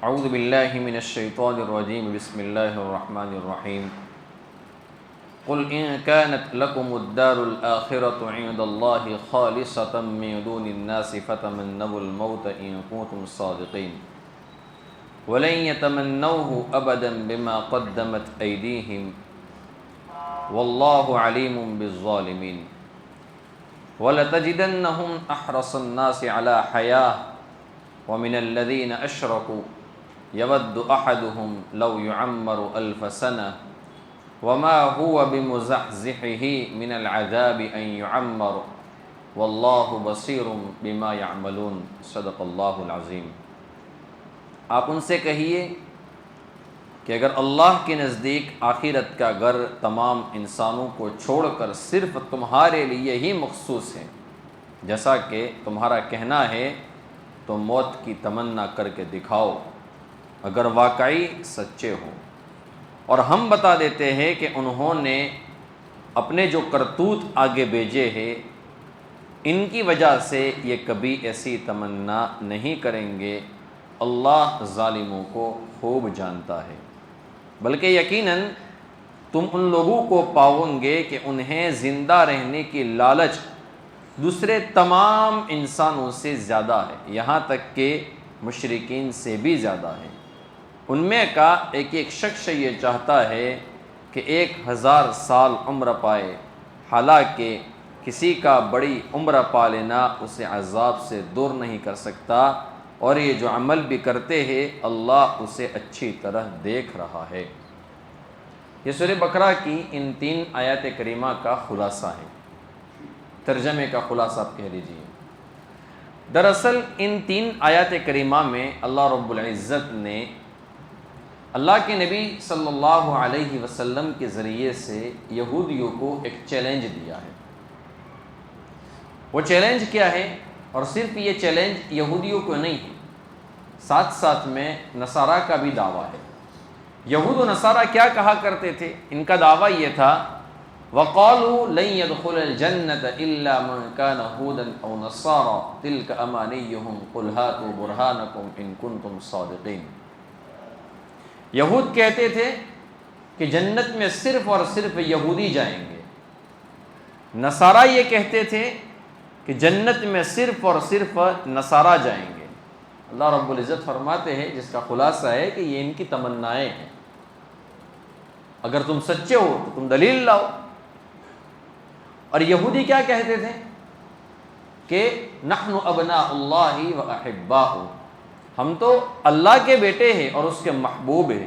اعوذ باللہ من الشیطان الرجیم بسم اللہ الرحمن الرحیم قل ان كانت لكم الدار الآخرة عند الله خالصة من دون الناس فتمنوا الموت ان كنتم صادقين ولن يتمنوه ابدا بما قدمت ايديهم والله عليم بالظالمين وَلَتَجِدَنَّهُمْ أَحْرَصَ النَّاسِ عَلَى حَيَاةٍ وَمِنَ الَّذِينَ أَشْرَكُوا يَوَدُّ أَحَدُهُمْ لَوْ يُعَمَّرُ أَلْفَ سَنَةٍ وَمَا هُوَ بِمُزَحْزِحِهِ مِنَ الْعَذَابِ أَنْ يُعَمَّرَ وَاللَّهُ بَصِيرٌ بِمَا يَعْمَلُونَ صدق اللہ العظیم۔ آپ ان سے کہیے کہ اگر اللہ کے نزدیک آخرت کا گھر تمام انسانوں کو چھوڑ کر صرف تمہارے لیے ہی مخصوص ہے، جیسا کہ تمہارا کہنا ہے، تو موت کی تمنا کر کے دکھاؤ اگر واقعی سچے ہو۔ اور ہم بتا دیتے ہیں کہ انہوں نے اپنے جو کرتوت آگے بھیجے ہیں، ان کی وجہ سے یہ کبھی ایسی تمنا نہیں کریں گے۔ اللہ ظالموں کو خوب جانتا ہے، بلکہ یقیناً تم ان لوگوں کو پاؤ گے کہ انہیں زندہ رہنے کی لالچ دوسرے تمام انسانوں سے زیادہ ہے، یہاں تک کہ مشرکین سے بھی زیادہ ہے۔ ان میں کا ایک ایک شخص یہ چاہتا ہے کہ 1000 سال عمر پائے، حالانکہ کسی کا بڑی عمر پا لینا اسے عذاب سے دور نہیں کر سکتا، اور یہ جو عمل بھی کرتے ہیں اللہ اسے اچھی طرح دیکھ رہا ہے۔ یہ سورہ بقرہ کی ان 3 آیات کریمہ کا خلاصہ ہے، ترجمے کا خلاصہ آپ کہہ لیجیے۔ دراصل ان 3 آیات کریمہ میں اللہ رب العزت نے اللہ کے نبی صلی اللہ علیہ وسلم کے ذریعے سے یہودیوں کو ایک چیلنج دیا ہے۔ وہ چیلنج کیا ہے؟ اور صرف یہ چیلنج یہودیوں کو نہیں ہے، ساتھ ساتھ میں نصارہ کا بھی دعویٰ ہے۔ یہود و نصارہ کیا کہا کرتے تھے؟ ان کا دعویٰ یہ تھا وَقَالُوا لَن يَدْخُلَ الْجَنَّةَ إِلَّا مَنْ كَانَ هُودًا أَوْ نَصَارَىٰ تِلْكَ أَمَانِيُّهُمْ قُلْ هَاتُوا بُرْهَانَكُمْ إِن كُنتُمْ صَادِقِينَ۔ یہود کہتے تھے کہ جنت میں صرف اور صرف یہودی جائیں گے، نصارہ یہ کہتے تھے کہ جنت میں صرف اور صرف نصارہ جائیں گے۔ اللہ رب العزت فرماتے ہیں، جس کا خلاصہ ہے کہ یہ ان کی تمنائیں ہیں، اگر تم سچے ہو تو تم دلیل لاؤ۔ اور یہودی کیا کہتے تھے کہ نحن ابناء اللہ و احباؤ، ہم تو اللہ کے بیٹے ہیں اور اس کے محبوب ہیں،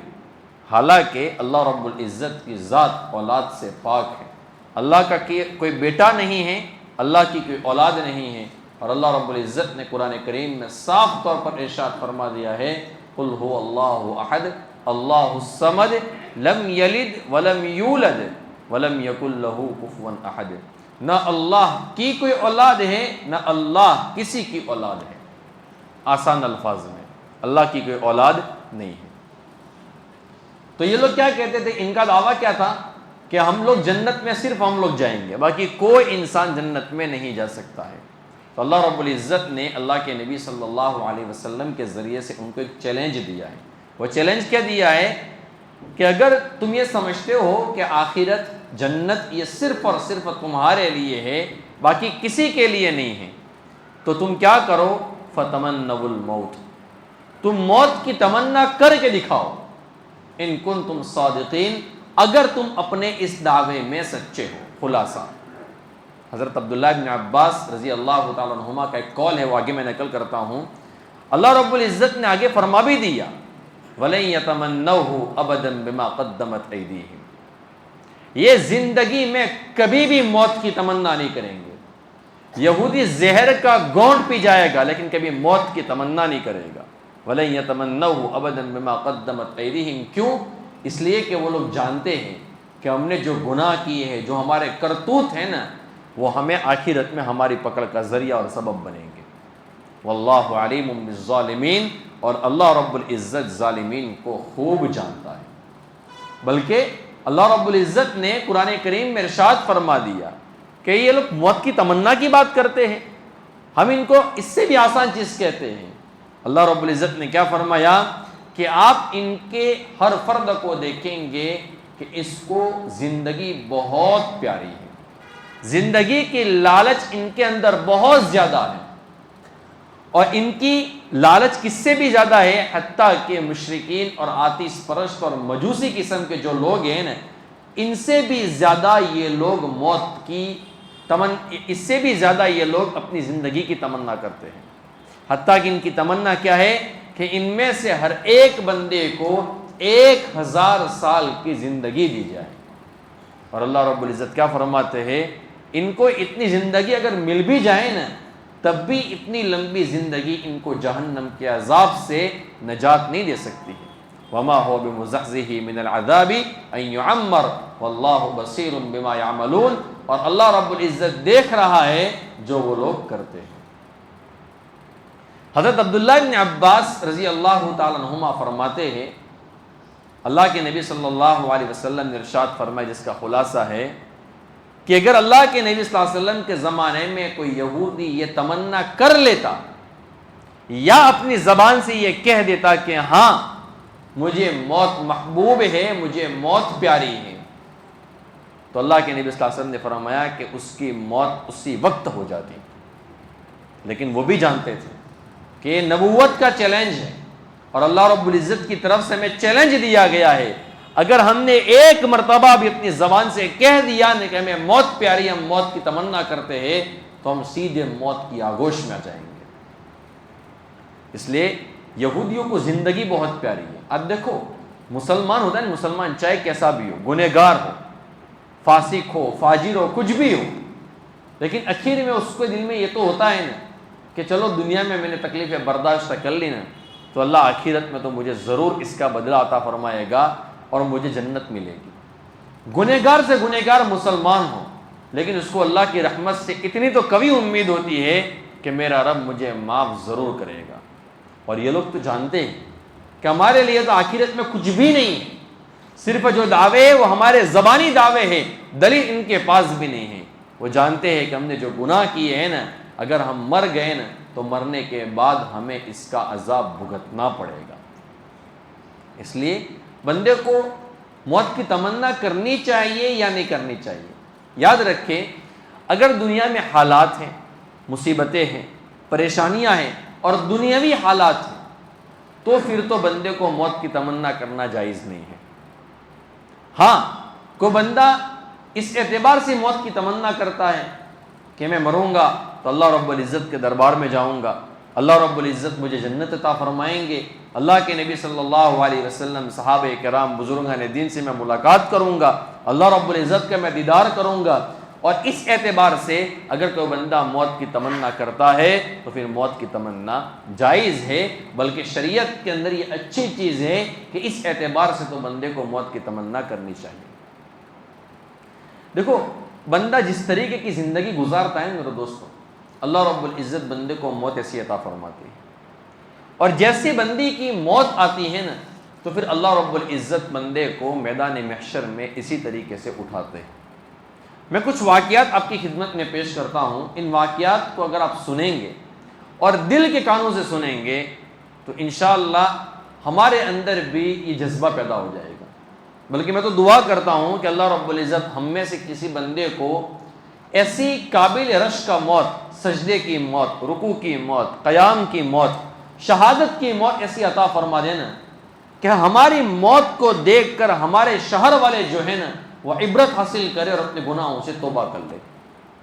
حالانکہ اللہ رب العزت کی ذات اولاد سے پاک ہے۔ اللہ کا کوئی بیٹا نہیں ہے، اللہ کی کوئی اولاد نہیں ہے، اور اللہ رب العزت نے قرآن کریم میں صاف طور پر ارشاد فرما دیا ہے قل هو اللہ احد اللہ الصمد لم یلد ولم یولد ولم یکن له کفوا احد۔ نہ اللہ کی کوئی اولاد ہے، نہ اللہ کسی کی اولاد ہے۔ آسان الفاظ میں اللہ کی کوئی اولاد نہیں ہے۔ تو یہ لوگ کیا کہتے تھے؟ ان کا دعویٰ کیا تھا کہ ہم لوگ جنت میں صرف ہم لوگ جائیں گے، باقی کوئی انسان جنت میں نہیں جا سکتا ہے۔ تو اللہ رب العزت نے اللہ کے نبی صلی اللہ علیہ وسلم کے ذریعے سے ان کو ایک چیلنج دیا ہے۔ وہ چیلنج کیا دیا ہے کہ اگر تم یہ سمجھتے ہو کہ آخرت جنت یہ صرف اور صرف تمہارے لیے ہے، باقی کسی کے لیے نہیں ہے، تو تم کیا کرو؟ فتمنوا الموت، تم موت کی تمنا کر کے دکھاؤ، ان کنتم صادقین، اگر تم اپنے اس دعوے میں سچے ہو۔ خلاصہ حضرت عبداللہ بن عباس رضی اللہ تعالیٰ عنہما کا ایک قول ہے، وہ آگے میں نقل کرتا ہوں۔ اللہ رب العزت نے آگے فرما بھی دیا وَلَن يَتَمَنَّوْهُ أَبَدًا بِمَا قَدَّمَتْ أَيْدِيهِمْ، یہ زندگی میں کبھی بھی موت کی تمنا نہیں کریں گے۔ یہودی زہر کا گونٹ پی جائے گا لیکن کبھی موت کی تمنا نہیں کرے گا۔ وَلَن يَتَمَنَّوْهُ أَبَدًا بِمَا قَدَّمَتْ أَيْدِيهِمْ، کیوں؟ اس لیے کہ وہ لوگ جانتے ہیں کہ ہم نے جو گناہ کیے ہیں، جو ہمارے کرتوت ہیں نا، وہ ہمیں آخرت میں ہماری پکڑ کا ذریعہ اور سبب بنیں گے۔ واللہ علیم بالظالمین، اور اللہ رب العزت ظالمین کو خوب جانتا ہے۔ بلکہ اللہ رب العزت نے قرآن کریم میں ارشاد فرما دیا کہ یہ لوگ موت کی تمنا کی بات کرتے ہیں، ہم ان کو اس سے بھی آسان چیز کہتے ہیں۔ اللہ رب العزت نے کیا فرمایا؟ کہ آپ ان کے ہر فرد کو دیکھیں گے کہ اس کو زندگی بہت پیاری ہے، زندگی کی لالچ ان کے اندر بہت زیادہ ہے، اور ان کی لالچ کس سے بھی زیادہ ہے، حتیٰ کہ مشرکین اور آتش پرست اور مجوسی قسم کے جو لوگ ہیں نا، ان سے بھی زیادہ یہ لوگ موت کی اس سے بھی زیادہ یہ لوگ اپنی زندگی کی تمنا کرتے ہیں، حتیٰ کہ ان کی تمنا کیا ہے کہ ان میں سے ہر ایک بندے کو 1000 سال کی زندگی دی جائے۔ اور اللہ رب العزت کیا فرماتے ہیں، ان کو اتنی زندگی اگر مل بھی جائے نا، تب بھی اتنی لمبی زندگی ان کو جہنم کے عذاب سے نجات نہیں دے سکتی ہے۔ وما هو بمزحزحه من العذاب ان يعمر والله بصير بما يعملون، اور اللہ رب العزت دیکھ رہا ہے جو وہ لوگ کرتے ہیں۔ حضرت عبداللہ بن عباس رضی اللہ تعالیٰ عنہما فرماتے ہیں، اللہ کے نبی صلی اللہ علیہ وسلم نے ارشاد فرمایا، جس کا خلاصہ ہے کہ اگر اللہ کے نبی صلی اللہ علیہ وسلم کے زمانے میں کوئی یہودی یہ تمنا کر لیتا یا اپنی زبان سے یہ کہہ دیتا کہ ہاں مجھے موت محبوب ہے، مجھے موت پیاری ہے، تو اللہ کے نبی صلی اللہ علیہ وسلم نے فرمایا کہ اس کی موت اسی وقت ہو جاتی۔ لیکن وہ بھی جانتے تھے کہ یہ نبوت کا چیلنج ہے، اور اللہ رب العزت کی طرف سے ہمیں چیلنج دیا گیا ہے، اگر ہم نے ایک مرتبہ بھی اپنی زبان سے کہہ دیا کہ ہمیں موت پیاری، ہم موت کی تمنا کرتے ہیں، تو ہم سیدھے موت کی آگوش میں آ جائیں گے۔ اس لیے یہودیوں کو زندگی بہت پیاری ہے۔ اب دیکھو، مسلمان ہوتا ہے نا، مسلمان چاہے کیسا بھی ہو، گنہگار ہو، فاسق ہو، فاجر ہو، کچھ بھی ہو، لیکن آخر میں اس کے دل میں یہ تو ہوتا ہے نا کہ چلو دنیا میں نے تکلیفیں برداشت کر لی نا، تو اللہ آخرت میں تو مجھے ضرور اس کا بدلہ عطا فرمائے گا اور مجھے جنت ملے گی۔ گنہگار سے گنہگار مسلمان ہو، لیکن اس کو اللہ کی رحمت سے اتنی تو کبھی امید ہوتی ہے کہ میرا رب مجھے معاف ضرور کرے گا۔ اور یہ لوگ تو جانتے ہیں کہ ہمارے لیے تو آخرت میں کچھ بھی نہیں ہے، صرف جو دعوے ہیں وہ ہمارے زبانی دعوے ہیں، دلیل ان کے پاس بھی نہیں ہے۔ وہ جانتے ہیں کہ ہم نے جو گناہ کیے ہیں نا، اگر ہم مر گئے نا تو مرنے کے بعد ہمیں اس کا عذاب بھگتنا پڑے گا۔ اس لیے بندے کو موت کی تمنا کرنی چاہیے یا نہیں کرنی چاہیے؟ یاد رکھیں، اگر دنیا میں حالات ہیں، مصیبتیں ہیں، پریشانیاں ہیں اور دنیاوی حالات ہیں، تو پھر تو بندے کو موت کی تمنا کرنا جائز نہیں ہے۔ ہاں، کوئی بندہ اس اعتبار سے موت کی تمنا کرتا ہے کہ میں مروں گا تو اللہ رب العزت کے دربار میں جاؤں گا، اللہ رب العزت مجھے جنت عطا فرمائیں گے، اللہ کے نبی صلی اللہ علیہ وسلم، صحابہ کرام، بزرگان دین سے میں ملاقات کروں گا، اللہ رب العزت کا میں دیدار کروں گا، اور اس اعتبار سے اگر کوئی بندہ موت کی تمنا کرتا ہے تو پھر موت کی تمنا جائز ہے، بلکہ شریعت کے اندر یہ اچھی چیز ہے کہ اس اعتبار سے تو بندے کو موت کی تمنا کرنی چاہیے۔ دیکھو، بندہ جس طریقے کی زندگی گزارتا ہے میرے دوستوں، اللہ رب العزت بندے کو موت ایسی عطا فرماتی ہے، اور جیسے بندی کی موت آتی ہے نا، تو پھر اللہ رب العزت بندے کو میدان محشر میں اسی طریقے سے اٹھاتے ہیں۔ میں کچھ واقعات آپ کی خدمت میں پیش کرتا ہوں، ان واقعات کو اگر آپ سنیں گے اور دل کے کانوں سے سنیں گے تو انشاءاللہ ہمارے اندر بھی یہ جذبہ پیدا ہو جائے گا۔ بلکہ میں تو دعا کرتا ہوں کہ اللہ رب العزت ہم میں سے کسی بندے کو ایسی قابل رشک کا موت، سجدے کی موت، رکوع کی موت، قیام کی موت، شہادت کی موت ایسی عطا فرما دینا کہ ہماری موت کو دیکھ کر ہمارے شہر والے جو ہیں نا وہ عبرت حاصل کرے اور اپنے گناہوں سے توبہ کر لے۔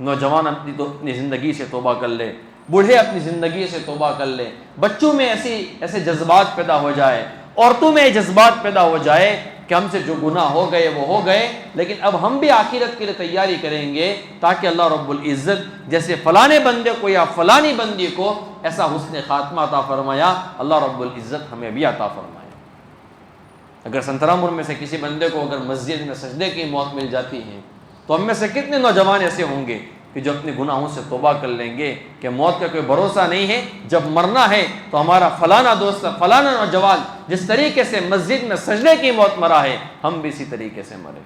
نوجوان اپنی زندگی سے توبہ کر لے، بوڑھے اپنی زندگی سے توبہ کر لے، بچوں میں ایسے جذبات پیدا ہو جائے، عورتوں میں جذبات پیدا ہو جائے کہ ہم سے جو گناہ ہو گئے وہ ہو گئے، لیکن اب ہم بھی آخرت کے لیے تیاری کریں گے تاکہ اللہ رب العزت جیسے فلانے بندے کو یا فلانی بندی کو ایسا حسن خاتمہ عطا فرمایا، اللہ رب العزت ہمیں بھی عطا فرمائے۔ اگر سنترامپور میں سے کسی بندے کو اگر مسجد میں سجدے کی موت مل جاتی ہے تو ہم میں سے کتنے نوجوان ایسے ہوں گے کہ جو اپنے گناہوں سے توبہ کر لیں گے کہ موت کا کوئی بھروسہ نہیں ہے، جب مرنا ہے تو ہمارا فلانا دوست، فلانا نوجوان جس طریقے سے مسجد میں سجدے کی موت مرا ہے ہم بھی اسی طریقے سے مریں۔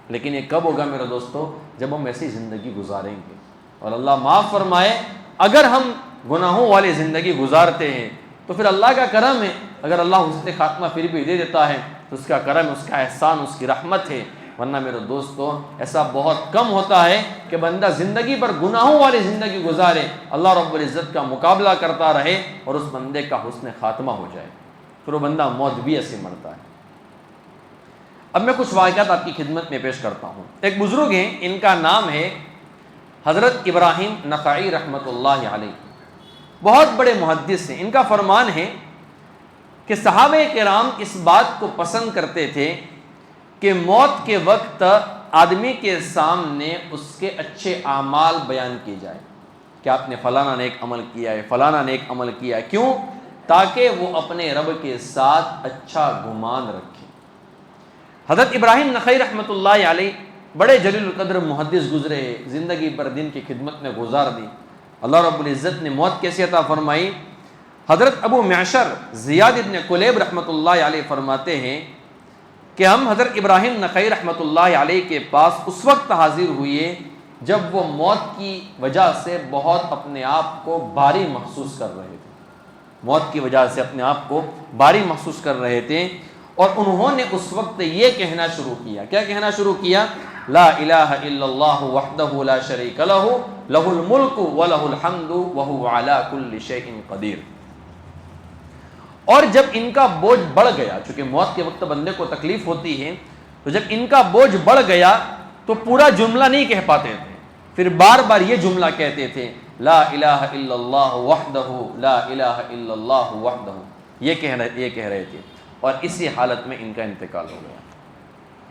لیکن یہ کب ہوگا میرے دوستو؟ جب ہم ایسی زندگی گزاریں گے۔ اور اللہ معاف فرمائے، اگر ہم گناہوں والی زندگی گزارتے ہیں تو تو پھر اللہ کا کرم ہے، اگر اللہ حسن خاتمہ پھر بھی دے دیتا ہے تو اس کا کرم، اس کا احسان، اس کی رحمت ہے۔ ورنہ میرے دوستو ایسا بہت کم ہوتا ہے کہ بندہ زندگی پر گناہوں والی زندگی گزارے، اللہ رب العزت کا مقابلہ کرتا رہے اور اس بندے کا حسن خاتمہ ہو جائے، پھر وہ بندہ موت بھی ایسے مرتا ہے۔ اب میں کچھ واقعات آپ کی خدمت میں پیش کرتا ہوں۔ ایک بزرگ ہیں، ان کا نام ہے حضرت ابراہیم نخعی رحمۃ اللہ علیہ، بہت بڑے محدث ہیں۔ ان کا فرمان ہے کہ صحابہ کرام اس بات کو پسند کرتے تھے کہ موت کے وقت آدمی کے سامنے اس کے اچھے اعمال بیان کیے جائے کہ آپ نے فلانا نیک عمل کیا ہے، فلانا نیک عمل کیا ہے، کیوں؟ تاکہ وہ اپنے رب کے ساتھ اچھا گمان رکھے۔ حضرت ابراہیم نخعی رحمۃ اللہ علیہ بڑے جلیل القدر محدث گزرے، زندگی پر دین کی خدمت میں گزار دی۔ اللہ رب العزت نے موت کیسے عطا فرمائی؟ حضرت ابو معشر زیاد ابن کلیب رحمۃ اللہ علیہ فرماتے ہیں کہ ہم حضرت ابراہیم نخعی رحمۃ اللہ علیہ کے پاس اس وقت حاضر ہوئے جب وہ موت کی وجہ سے بہت اپنے آپ کو بھاری محسوس کر رہے تھے، موت کی وجہ سے اپنے آپ کو بھاری محسوس کر رہے تھے، اور انہوں نے اس وقت یہ کہنا شروع کیا۔ کیا کہنا شروع کیا؟ لا الہ الا اللہ وحدہ لا شریک لہ لہ الملک ولہ الحمد وہو علی کل شیء قدیر۔ اور جب ان کا بوجھ بڑھ گیا، چونکہ موت کے وقت بندے کو تکلیف ہوتی ہے، تو جب ان کا بوجھ بڑھ گیا تو پورا جملہ نہیں کہہ پاتے تھے، پھر بار بار یہ جملہ کہتے تھے، لا الہ الا اللہ وحدہ لا الہ الا اللہ وحدہ، یہ کہہ رہے تھے، اور اسی حالت میں ان کا انتقال ہو گیا۔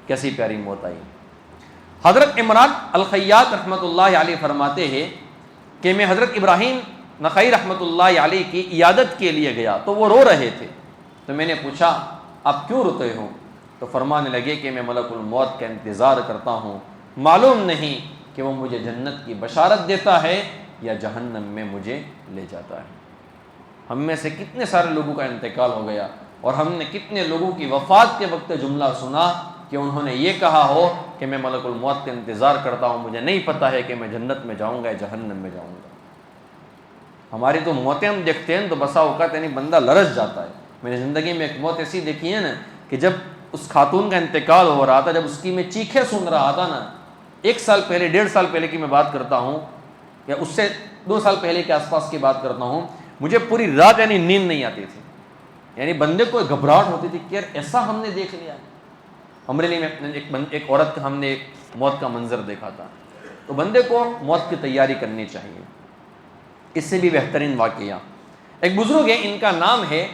کیسی پیاری موت آئی۔ حضرت عمران الخیاط رحمۃ اللہ علیہ فرماتے ہیں کہ میں حضرت ابراہیم نخعی رحمۃ اللہ علیہ کی عیادت کے لیے گیا تو وہ رو رہے تھے، تو میں نے پوچھا آپ کیوں روتے ہو؟ تو فرمانے لگے کہ میں ملک الموت کا انتظار کرتا ہوں، معلوم نہیں کہ وہ مجھے جنت کی بشارت دیتا ہے یا جہنم میں مجھے لے جاتا ہے۔ ہم میں سے کتنے سارے لوگوں کا انتقال ہو گیا، اور ہم نے کتنے لوگوں کی وفات کے وقت جملہ سنا کہ انہوں نے یہ کہا ہو کہ میں ملک الموت کا انتظار کرتا ہوں، مجھے نہیں پتہ ہے کہ میں جنت میں جاؤں گا یا جہنم میں جاؤں گا۔ ہماری تو موتیں ہم دیکھتے ہیں تو بسا اوقات یعنی بندہ لرز جاتا ہے۔ میں نے زندگی میں ایک موت ایسی دیکھی ہے نا کہ جب اس خاتون کا انتقال ہو رہا تھا، جب اس کی میں چیخیں سن رہا تھا نا، 1 سال پہلے 1.5 سال پہلے کی میں بات کرتا ہوں، یا اس سے 2 سال پہلے کے آس پاس کی بات کرتا ہوں، مجھے پوری رات یعنی نیند نہیں آتی تھی، یعنی بندے کو گھبراہٹ ہوتی تھی کہ یار ایسا ہم نے دیکھ لیا۔ امریلی میں ایک عورت کا ہم نے موت کا منظر دیکھا تھا، تو بندے کو موت کی تیاری کرنی چاہیے۔ اس سے بھی بہترین واقعہ ایک بزرگ ہے، ان کا نام ہے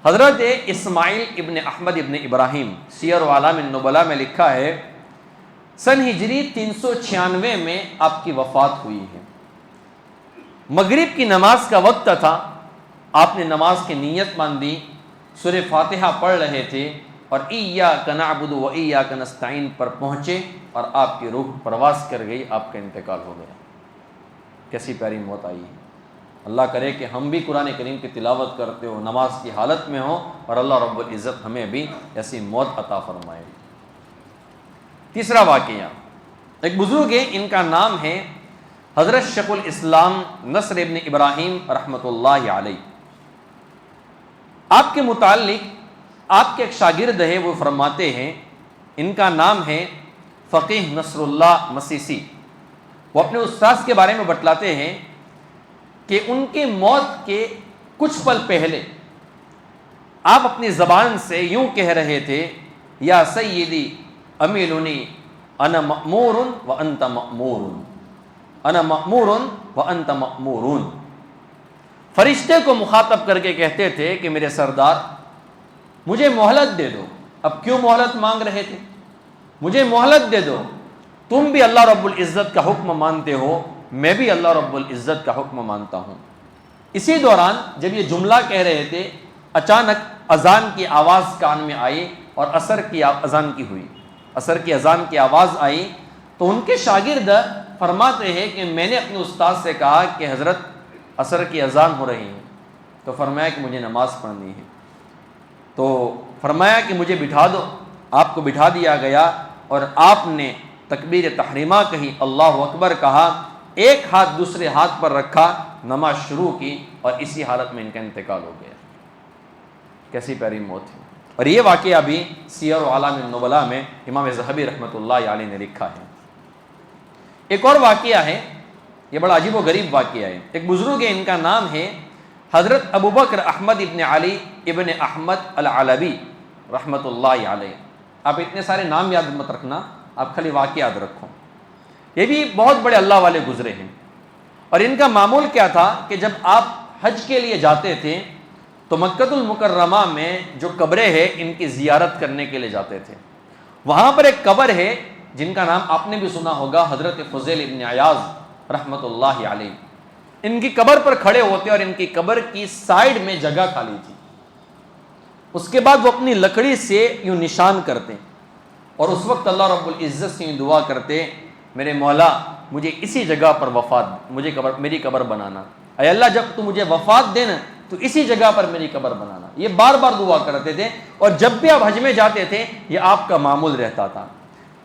حضرت اسماعیل ابن احمد ابن ابراہیم۔ سیر و اعلام النبلاء میں لکھا ہے سن ہجری 396 میں آپ کی وفات ہوئی ہے۔ مغرب کی نماز کا وقت تھا، آپ نے نماز کی نیت باندھی، سورہ فاتحہ پڑھ رہے تھے اور ایاک نعبد و ایاک نستعین پر پہنچے اور آپ کی روح پرواز کر گئی، آپ کا انتقال ہو گیا۔ کیسی پیاری موت آئی ہے۔ اللہ کرے کہ ہم بھی قرآن کریم کی تلاوت کرتے ہو، نماز کی حالت میں ہو، اور اللہ رب العزت ہمیں بھی ایسی موت عطا فرمائے۔ تیسرا واقعہ ایک بزرگ ہے، ان کا نام ہے حضرت شیخ الاسلام نصر ابن ابراہیم رحمۃ اللہ علیہ۔ آپ کے متعلق آپ کے ایک شاگرد ہے، وہ فرماتے ہیں، ان کا نام ہے فقیہ نصر اللہ مسیسی۔ وہ اپنے استاذ کے بارے میں بتلاتے ہیں کہ ان کی موت کے کچھ پل پہلے آپ اپنی زبان سے یوں کہہ رہے تھے، یا سیدی امیلنی انا مأمور وانت مأمور، انا مأمور وانت مأمور۔ فرشتے کو مخاطب کر کے کہتے تھے کہ میرے سردار مجھے مہلت دے دو۔ اب کیوں مہلت مانگ رہے تھے؟ مجھے مہلت دے دو، تم بھی اللہ رب العزت کا حکم مانتے ہو، میں بھی اللہ رب العزت کا حکم مانتا ہوں۔ اسی دوران جب یہ جملہ کہہ رہے تھے، اچانک اذان کی آواز کان میں آئی اور عصر کی اذان کی ہوئی، عصر کی اذان کی آواز آئی، تو ان کے شاگرد فرماتے ہیں کہ میں نے اپنے استاد سے کہا کہ حضرت عصر کی اذان ہو رہی ہے، تو فرمایا کہ مجھے نماز پڑھنی ہے، تو فرمایا کہ مجھے بٹھا دو۔ آپ کو بٹھا دیا گیا اور آپ نے تکبیر تحریمہ کہی، اللہ اکبر کہا، ایک ہاتھ دوسرے ہاتھ پر رکھا، نماز شروع کی، اور اسی حالت میں ان کا انتقال ہو گیا۔ کیسی پیاری موت ہے. اور یہ واقعہ بھی سیر و اعلام النبلاء میں امام ذہبی رحمۃ اللہ علیہ نے لکھا ہے. ایک اور واقعہ ہے، یہ بڑا عجیب و غریب واقعہ ہے. ایک بزرگ ہے، ان کا نام ہے حضرت ابوبکر احمد ابن علی ابن احمد العلوی رحمۃ اللہ علیہ. آپ اتنے سارے نام یاد مت رکھنا، آپ خالی واقعہ یاد رکھو. یہ بھی بہت بڑے اللہ والے گزرے ہیں. اور ان کا معمول کیا تھا کہ جب آپ حج کے لیے جاتے تھے تو مکۃ المکرمہ میں جو قبریں ہیں ان کی زیارت کرنے کے لیے جاتے تھے. وہاں پر ایک قبر ہے جن کا نام آپ نے بھی سنا ہوگا، حضرت فضیل ابن عیاض رحمۃ اللہ علیہ. ان کی قبر پر کھڑے ہوتے اور ان کی قبر کی سائیڈ میں جگہ خالی تھی. اس کے بعد وہ اپنی لکڑی سے یوں نشان کرتے اور اس وقت اللہ رب العزت سے یوں دعا کرتے، میرے مولا مجھے اسی جگہ پر وفات، میری قبر بنانا. اے اللہ جب تو مجھے وفات دینا تو اسی جگہ پر میری قبر بنانا. یہ بار بار دعا کرتے تھے اور جب بھی آپ حج میں جاتے تھے یہ آپ کا معمول رہتا تھا.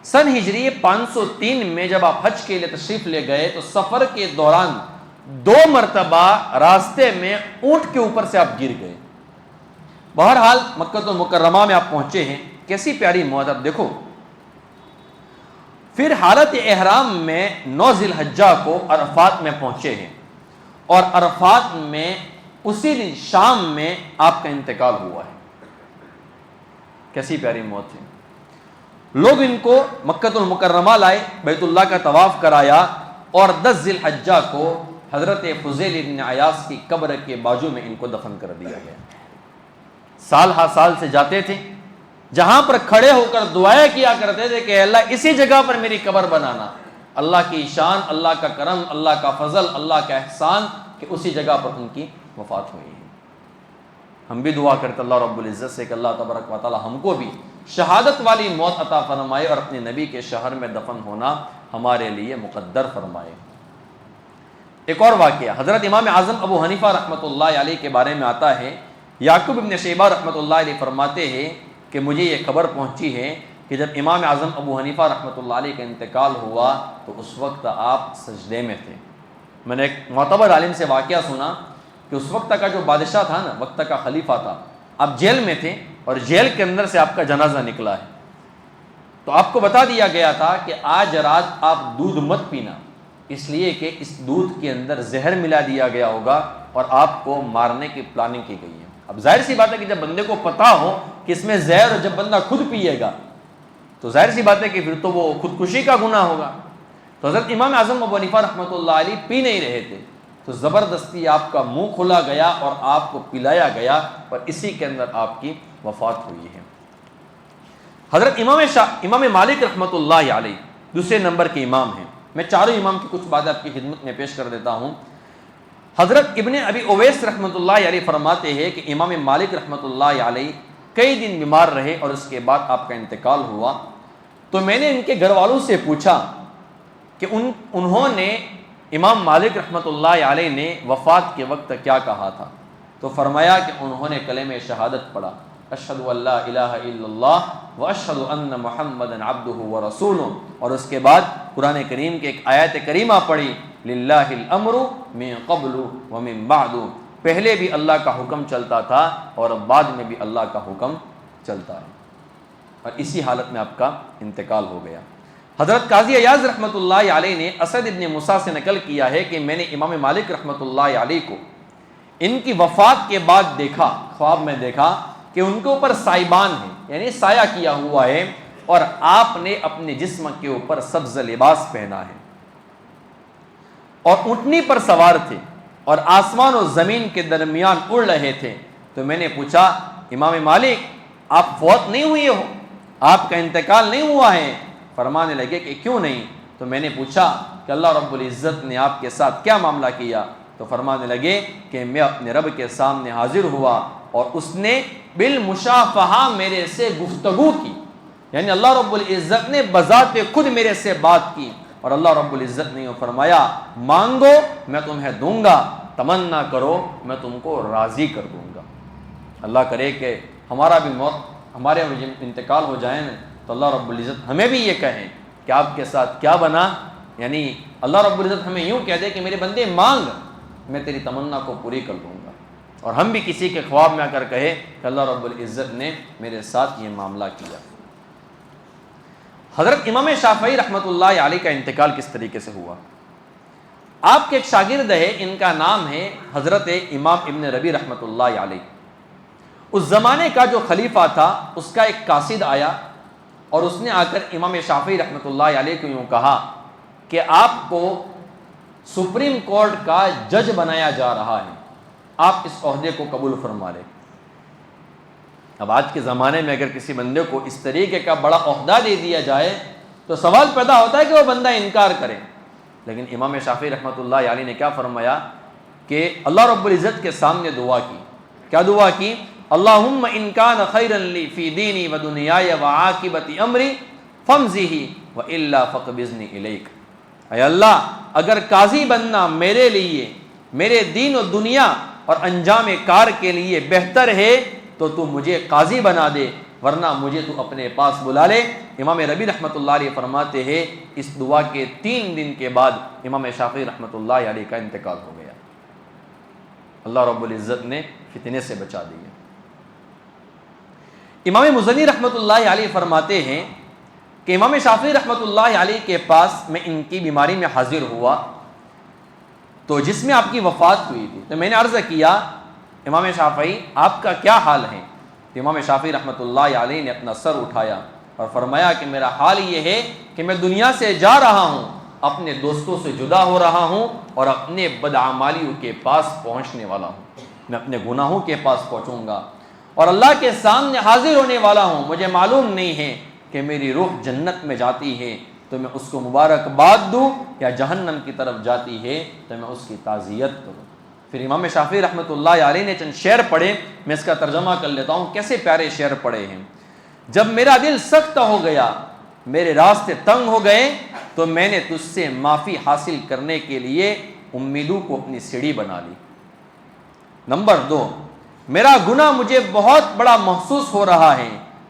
سن ہجری 503 میں جب آپ حج کے لیے تشریف لے گئے تو سفر کے دوران 2 مرتبہ راستے میں اونٹ کے اوپر سے آپ گر گئے. بہرحال مکہ المکرمہ میں آپ پہنچے ہیں، کیسی پیاری موت. آپ دیکھو، پھر حالت احرام میں 9 ذی الحجہ کو عرفات میں پہنچے ہیں اور عرفات میں اسی دن شام میں آپ کا انتقال ہوا ہے. کیسی پیاری موت ہے. لوگ ان کو مکہ المکرمہ لائے، بیت اللہ کا طواف کرایا اور 10 ذی الحجہ کو حضرت فضیل ابن عیاض کی قبر کے بازو میں ان کو دفن کر دیا گیا. سال ہر سال سے جاتے تھے، جہاں پر کھڑے ہو کر دعائیں کیا کرتے تھے کہ اللہ اسی جگہ پر میری قبر بنانا. اللہ کی شان، اللہ کا کرم، اللہ کا فضل، اللہ کا احسان کہ اسی جگہ پر ان کی وفات ہوئی ہے. ہم بھی دعا کرتے اللہ رب العزت سے کہ اللہ تبارک و تعالی ہم کو بھی شہادت والی موت عطا فرمائے اور اپنے نبی کے شہر میں دفن ہونا ہمارے لیے مقدر فرمائے. ایک اور واقعہ حضرت امام اعظم ابو حنیفہ رحمۃ اللہ علیہ کے بارے میں آتا ہے. یعقوب ابن شیبہ رحمۃ اللہ علیہ فرماتے ہیں کہ مجھے یہ خبر پہنچی ہے کہ جب امام اعظم ابو حنیفہ رحمۃ اللہ علیہ کا انتقال ہوا تو اس وقت آپ سجدے میں تھے. میں نے ایک معتبر عالم سے واقعہ سنا کہ اس وقت کا جو بادشاہ تھا نا، وقت کا خلیفہ تھا، آپ جیل میں تھے اور جیل کے اندر سے آپ کا جنازہ نکلا ہے. تو آپ کو بتا دیا گیا تھا کہ آج رات آپ دودھ مت پینا، اس لیے کہ اس دودھ کے اندر زہر ملا دیا گیا ہوگا اور آپ کو مارنے کی پلاننگ کی گئی ہے. اب ظاہر سی بات ہے کہ جب بندے کو پتا ہو کہ اس میں زہر، اور جب بندہ خود پیے گا تو ظاہر سی بات ہے کہ پھر تو وہ خودکشی کا گناہ ہوگا. تو حضرت امام اعظم ابو حنیفہ رحمۃ اللہ علیہ پی نہیں رہے تھے، تو زبردستی آپ کا منہ کھلا گیا اور آپ کو پلایا گیا اور اسی کے اندر آپ کی وفات ہوئی ہے. حضرت امام مالک رحمۃ اللہ علیہ دوسرے نمبر کے امام ہیں. میں چاروں امام کی کچھ باتیں آپ کی خدمت میں پیش کر دیتا ہوں. حضرت ابن ابی اویس رحمۃ اللہ علیہ فرماتے ہیں کہ امام مالک رحمۃ اللہ علیہ کئی دن بیمار رہے اور اس کے بعد آپ کا انتقال ہوا. تو میں نے ان کے گھر والوں سے پوچھا کہ انہوں نے امام مالک رحمۃ اللہ علیہ نے وفات کے وقت کیا کہا تھا. تو فرمایا کہ انہوں نے کلمہ شہادت پڑھا، اشہد ان لا الہ الا اللہ واشہد ان محمدا عبدہ ورسولہ، اور اس کے بعد قرآن کریم کی ایک آیت کریمہ پڑھی، للہ الامر من قبل ومن بعد، پہلے بھی اللہ کا حکم چلتا تھا اور بعد میں بھی اللہ کا حکم چلتا ہے. اور اسی حالت میں آپ کا انتقال ہو گیا. حضرت قاضی ایاز رحمۃ اللہ علیہ نے اسد ابن موسیٰ سے نقل کیا ہے کہ میں نے امام مالک رحمۃ اللہ علیہ کو ان کی وفات کے بعد دیکھا، خواب میں دیکھا کہ ان کے اوپر سائبان ہے، یعنی سایہ کیا ہوا ہے، اور آپ نے اپنے جسم کے اوپر سبز لباس پہنا ہے اور اونٹنی پر سوار تھے اور آسمان و زمین کے درمیان اڑ رہے تھے. تو میں نے پوچھا، امام مالک آپ فوت نہیں ہوئے ہو، آپ کا انتقال نہیں ہوا ہے؟ فرمانے لگے کہ کیوں نہیں؟ تو میں نے پوچھا کہ اللہ رب العزت نے آپ کے ساتھ کیا معاملہ کیا؟ تو فرمانے لگے کہ میں اپنے رب کے سامنے حاضر ہوا اور اس نے بالمشافہہ میرے سے گفتگو کی، یعنی اللہ رب العزت نے بذات خود میرے سے بات کی اور اللہ رب العزت نے فرمایا مانگو میں تمہیں دوں گا، تمنا کرو میں تم کو راضی کر دوں گا. اللہ کرے کہ ہمارا بھی ہمارے انتقال ہو جائے نا تو اللہ رب العزت ہمیں بھی یہ کہیں کہ آپ کے ساتھ کیا بنا، یعنی اللہ رب العزت ہمیں یوں کہہ دے کہ میرے بندے مانگ، میں تیری تمنا کو پوری کر دوں گا. اور ہم بھی کسی کے خواب میں آ کر کہے کہ اللہ رب العزت نے میرے ساتھ یہ معاملہ کیا۔ حضرت امام شافعی رحمۃ اللہ علیہ کا انتقال کس طریقے سے ہوا؟ آپ کے ایک شاگرد ہے، ان کا نام ہے حضرت امام ابن ربیع رحمۃ اللہ علیہ۔ اس زمانے کا جو خلیفہ تھا اس کا ایک قاصد آیا اور اس نے آ کر امام شافعی رحمۃ اللہ علیہ کو یوں کہا کہ آپ کو سپریم کورٹ کا جج بنایا جا رہا ہے، آپ اس عہدے کو قبول فرما لیں۔ اب آج کے زمانے میں اگر کسی بندے کو اس طریقے کا بڑا عہدہ دے دیا جائے تو سوال پیدا ہوتا ہے کہ وہ بندہ انکار کرے، لیکن امام شافعی رحمۃ اللہ علیہ نے کیا فرمایا کہ اللہ رب العزت کے سامنے دعا کی۔ کیا دعا کی؟ اللہم ان کان خیرا لی فی دینی و دنیای و عاقبت امری فامضیہ و الا فاقبضنی الیک۔ اے اللہ، اگر قاضی بننا میرے لیے، میرے دین و دنیا اور انجام کار کے لیے بہتر ہے تو مجھے قاضی بنا دے، ورنہ مجھے تو اپنے پاس بلا لے۔ امام ربیع رحمۃ اللہ علیہ فرماتے ہیں اس دعا کے 3 دن کے بعد امام شافعی رحمۃ اللہ علیہ کا انتقال ہو گیا۔ اللہ رب العزت نے فتنے سے بچا دیا۔ امام مزنی رحمۃ اللہ علیہ فرماتے ہیں کہ امام شافعی رحمۃ اللہ علیہ کے پاس میں ان کی بیماری میں حاضر ہوا تو جس میں آپ کی وفات ہوئی تھی، تو میں نے عرض کیا امام شافعی آپ کا کیا حال ہے؟ تو امام شافعی رحمۃ اللہ علیہ نے اپنا سر اٹھایا اور فرمایا کہ میرا حال یہ ہے کہ میں دنیا سے جا رہا ہوں، اپنے دوستوں سے جدا ہو رہا ہوں اور اپنے بدعمالیوں کے پاس پہنچنے والا ہوں، میں اپنے گناہوں کے پاس پہنچوں گا اور اللہ کے سامنے حاضر ہونے والا ہوں۔ مجھے معلوم نہیں ہے کہ میری روح جنت میں جاتی ہے تو میں اس کو مبارکباد دوں یا جہنم کی طرف جاتی ہے تو میں اس کی تعزیت کروں۔ پھر امام شافعی رحمۃ اللہ علیہ نے چند شعر پڑھے، میں اس کا ترجمہ کر لیتا ہوں، کیسے پیارے شعر پڑھے ہیں۔ جب میرا دل سخت ہو گیا، میرے راستے تنگ ہو گئے، تو میں نے تجھ سے معافی حاصل کرنے کے لیے امیدوں کو اپنی سیڑھی بنا لی۔ نمبر 2، میرا گناہ مجھے بہت بڑا محسوس ہو رہا ہے،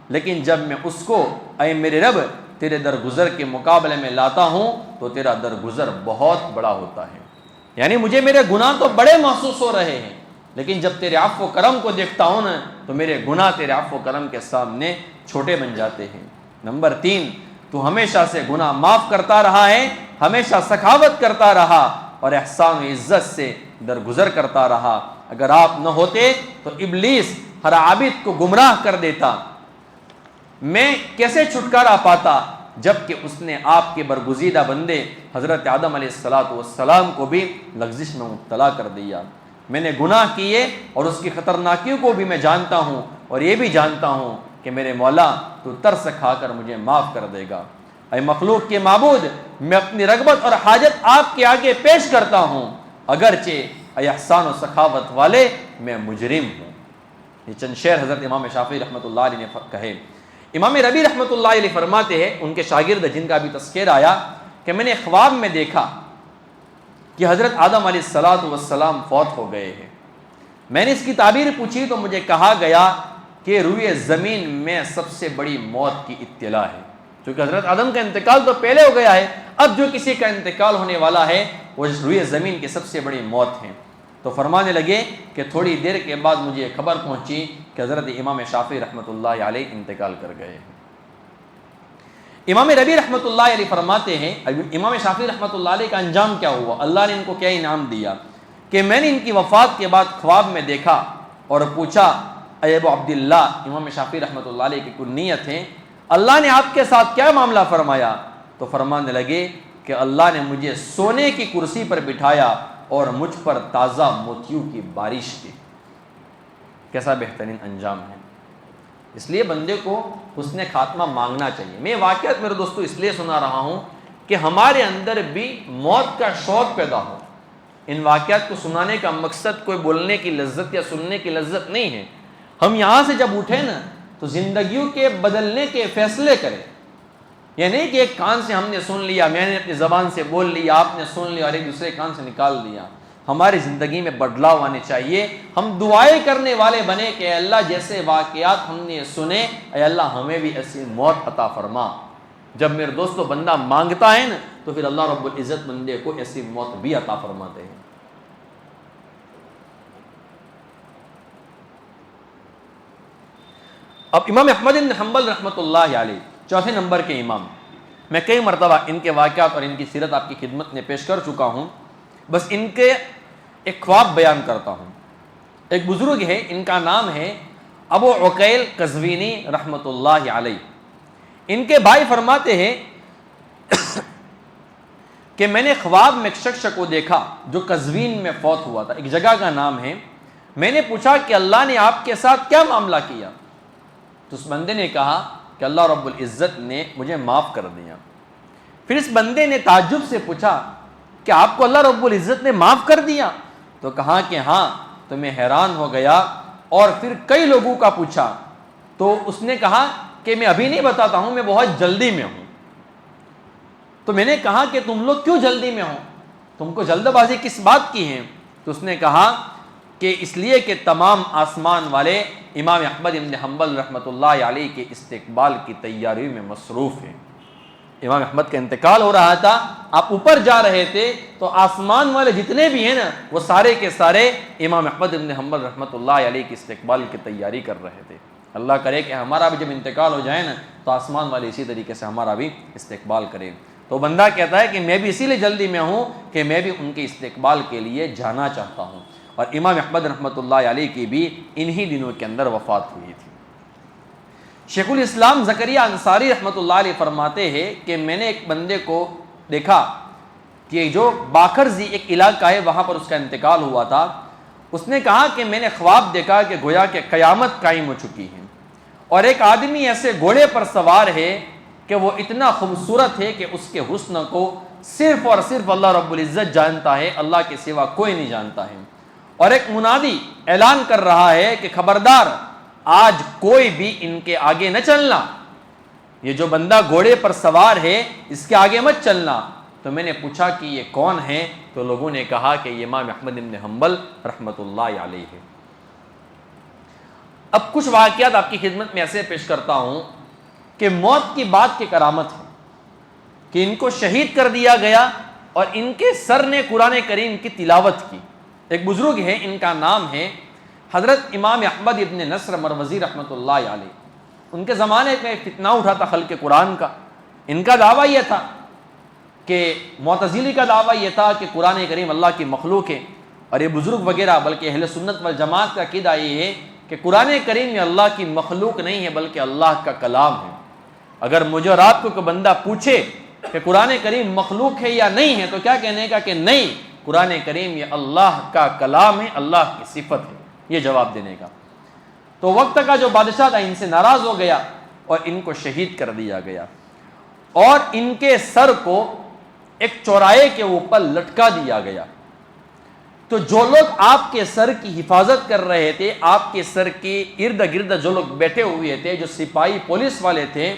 لیکن جب میں اس کو اے میرے رب تیرے درگزر کے مقابلے میں لاتا ہوں تو تیرا درگزر بہت بڑا ہوتا ہے۔ یعنی مجھے میرے گناہ تو بڑے محسوس ہو رہے ہیں، لیکن جب تیرے عفو و کرم کو دیکھتا ہوں نا تو میرے گناہ تیرے عفو و کرم کے سامنے چھوٹے بن جاتے ہیں۔ نمبر 3، تو ہمیشہ سے گناہ معاف کرتا رہا ہے، ہمیشہ سخاوت کرتا رہا اور احسان و عزت سے درگزر کرتا رہا۔ اگر آپ نہ ہوتے تو ابلیس ہر عابد کو گمراہ کر دیتا، میں کیسے چھٹکارا پاتا جبکہ اس نے آپ کے برگزیدہ بندے حضرت آدم علیہ السلام کو بھی لغزش میں مبتلا کر دیا۔ میں نے گناہ کیے اور اس کی خطرناکیوں کو بھی میں جانتا ہوں اور یہ بھی جانتا ہوں کہ میرے مولا تو ترس کھا کر مجھے معاف کر دے گا۔ اے مخلوق کے معبود، میں اپنی رغبت اور حاجت آپ کے آگے پیش کرتا ہوں، اگرچہ اے احسان و سخاوت والے میں مجرم ہوں۔ یہ چند شعر حضرت امام شافعی رحمۃ اللہ علیہ نے کہے۔ امام ربیع رحمۃ اللہ علیہ فرماتے ہیں، ان کے شاگرد جن کا بھی تذکرہ آیا، کہ میں نے خواب میں دیکھا کہ حضرت آدم علیہ السلام فوت ہو گئے ہیں۔ میں نے اس کی تعبیر پوچھی تو مجھے کہا گیا کہ روئے زمین میں سب سے بڑی موت کی اطلاع ہے، کیونکہ حضرت آدم کا انتقال تو پہلے ہو گیا ہے، اب جو کسی کا انتقال ہونے والا ہے وہ روئے زمین کی سب سے بڑی موت ہے۔ تو فرمانے لگے کہ تھوڑی دیر کے بعد مجھے خبر پہنچی کہ حضرت امام شافعی رحمۃ اللہ علیہ انتقال کر گئے ہیں۔ امام ربیع رحمۃ اللہ علیہ فرماتے ہیں امام شافعی رحمۃ اللہ علیہ کا انجام کیا ہوا، اللہ نے ان کو کیا انعام دیا کہ میں نے ان کی وفات کے بعد خواب میں دیکھا اور پوچھا اے ابو عبداللہ، امام شافعی رحمۃ اللہ علیہ کی کنیت ہے، اللہ نے آپ کے ساتھ کیا معاملہ فرمایا؟ تو فرمانے لگے کہ اللہ نے مجھے سونے کی کرسی پر بٹھایا اور مجھ پر تازہ موتیوں کی بارش کی۔ کیسا بہترین انجام ہے۔ اس لیے بندے کو حسن خاتمہ مانگنا چاہیے۔ میں واقعات میرے دوستو اس لیے سنا رہا ہوں کہ ہمارے اندر بھی موت کا شوق پیدا ہو۔ ان واقعات کو سنانے کا مقصد کوئی بولنے کی لذت یا سننے کی لذت نہیں ہے۔ ہم یہاں سے جب اٹھیں نا تو زندگیوں کے بدلنے کے فیصلے کریں، یہ نہیں کہ ایک کان سے ہم نے سن لیا، میں نے اپنی زبان سے بول لیا، آپ نے سن لیا اور ایک دوسرے کان سے نکال دیا۔ ہماری زندگی میں بدلاؤ آنے چاہیے۔ ہم دعائیں کرنے والے بنے کہ اے اللہ جیسے واقعات ہم نے سنے، اے اللہ ہمیں بھی ایسی موت عطا فرما۔ جب میرے دوستو بندہ مانگتا ہے نا تو پھر اللہ رب العزت بندے کو ایسی موت بھی عطا فرماتے ہیں۔ اب امام احمد بن حنبل رحمۃ اللہ علیہ چوتھے نمبر کے امام، میں کئی مرتبہ ان کے واقعات اور ان کی سیرت آپ کی خدمت میں پیش کر چکا ہوں، بس ان کے ایک خواب بیان کرتا ہوں۔ ایک بزرگ ہے، ان کا نام ہے ابو عقیل قزوینی رحمۃ اللہ علیہ۔ ان کے بھائی فرماتے ہیں کہ میں نے خواب میں ایک شخص کو دیکھا جو قزوین میں فوت ہوا تھا، ایک جگہ کا نام ہے۔ میں نے پوچھا کہ اللہ نے آپ کے ساتھ کیا معاملہ کیا؟ تو اس بندے نے کہا کہ اللہ رب العزت نے مجھے معاف کر دیا۔ پھر اس بندے نے تعجب سے پوچھا کہ آپ کو اللہ رب العزت نے معاف کر دیا؟ تو کہا کہ ہاں۔ تو میں حیران ہو گیا اور پھر کئی لوگوں کا پوچھا، تو اس نے کہا کہ میں ابھی نہیں بتاتا ہوں، میں بہت جلدی میں ہوں۔ تو میں نے کہا کہ تم لوگ کیوں جلدی میں ہو، تم کو جلد بازی کس بات کی ہے؟ تو اس نے کہا کہ اس لیے کہ تمام آسمان والے امام احمد بن حنبل رحمۃ اللہ علیہ کے استقبال کی تیاری میں مصروف ہیں۔ امام احمد کا انتقال ہو رہا تھا، آپ اوپر جا رہے تھے، تو آسمان والے جتنے بھی ہیں نا وہ سارے کے سارے امام احمد بن حنبل رحمۃ اللہ علیہ کے استقبال کی تیاری کر رہے تھے۔ اللہ کرے کہ ہمارا بھی جب انتقال ہو جائے نا تو آسمان والے اسی طریقے سے ہمارا بھی استقبال کریں۔ تو بندہ کہتا ہے کہ میں بھی اسی لیے جلدی میں ہوں کہ میں بھی ان کے استقبال کے لیے جانا چاہتا ہوں۔ اور امام احمد رحمۃ اللہ علیہ کی بھی انہی دنوں کے اندر وفات ہوئی تھی۔ شیخ الاسلام زکریا انصاری رحمۃ اللہ علیہ فرماتے ہیں کہ میں نے ایک بندے کو دیکھا کہ جو باکرزی ایک علاقہ ہے وہاں پر اس کا انتقال ہوا تھا۔ اس نے کہا کہ میں نے خواب دیکھا کہ گویا کہ قیامت قائم ہو چکی ہے، اور ایک آدمی ایسے گھوڑے پر سوار ہے کہ وہ اتنا خوبصورت ہے کہ اس کے حسن کو صرف اور صرف اللہ رب العزت جانتا ہے، اللہ کے سوا کوئی نہیں جانتا ہے۔ اور ایک منادی اعلان کر رہا ہے کہ خبردار، آج کوئی بھی ان کے آگے نہ چلنا، یہ جو بندہ گھوڑے پر سوار ہے اس کے آگے مت چلنا۔ تو میں نے پوچھا کہ یہ کون ہے؟ تو لوگوں نے کہا کہ یہ امام احمد بن حنبل رحمۃ اللہ علیہ ہے۔ اب کچھ واقعات آپ کی خدمت میں ایسے پیش کرتا ہوں کہ موت کی بات کی کرامت ہے کہ ان کو شہید کر دیا گیا اور ان کے سر نے قرآن کریم کی تلاوت کی۔ ایک بزرگ ہے، ان کا نام ہے حضرت امام احمد ابن نصر مروزی رحمۃ اللہ علیہ۔ ان کے زمانے میں فتنہ اٹھا تھا خلق قرآن کا۔ ان کا دعویٰ یہ تھا کہ معتزلی کا دعویٰ یہ تھا کہ قرآن کریم اللہ کی مخلوق ہے، اور یہ بزرگ وغیرہ بلکہ اہل سنت والجماعت کا عقیدہ یہ ہے کہ قرآن کریم یہ اللہ کی مخلوق نہیں ہے بلکہ اللہ کا کلام ہے۔ اگر مجھے اور آپ کو کوئی بندہ پوچھے کہ قرآن کریم مخلوق ہے یا نہیں ہے تو کیا کہنے کا کہ نہیں، قرآن کریم یہ اللہ کا کلام ہے، اللہ کی صفت ہے، یہ جواب دینے کا۔ تو وقت کا جو بادشاہ تھا ان سے ناراض ہو گیا اور ان کو شہید کر دیا گیا، اور ان کے سر کو ایک چوراہے کے اوپر لٹکا دیا گیا۔ تو جو لوگ آپ کے سر کی حفاظت کر رہے تھے، آپ کے سر کے ارد گرد جو لوگ بیٹھے ہوئے تھے، جو سپاہی پولیس والے تھے،